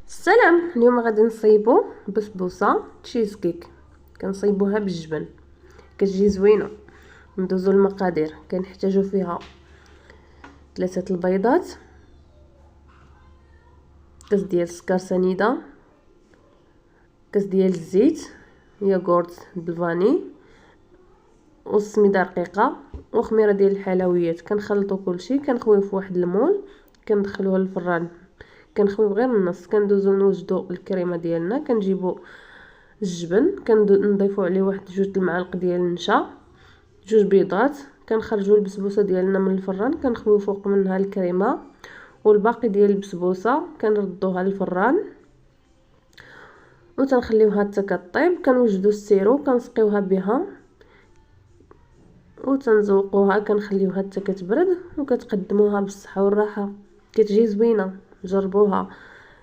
السلام. اليوم غادي نصايبو بسبوسه تشيز كيك. كنصايبوها بالجبن، كتجي زوينه. ندوزو المقادير. كنحتاجو فيها 3 البيضات، كاس ديال السكر سنيده، كاس ديال الزيت، ياغورت بالفاني، والسميده رقيقه، وخميره ديال الحلويات. كنخلطو كلشي، كنخويو في واحد المول، كندخلوها للفران. كنخويو غير النص. كندوزو نوجدو الكريمه ديالنا. كنجيبو الجبن، كنضيفو عليه واحد 2 المعالق ديال النشا، 2 بيضات. كنخرجوا البسبوسه ديالنا من الفران، كنخويو فوق منها الكريمه، والباقي ديال البسبوسه كنردوها للفران وتنخليوها حتى كطيب. كنوجدوا السيرو، كنسقيوها بها وتنزوقوها. كنخليوها حتى كتبرد وكتقدموها بالصحه والراحه. كتجي زوينه، جربوها.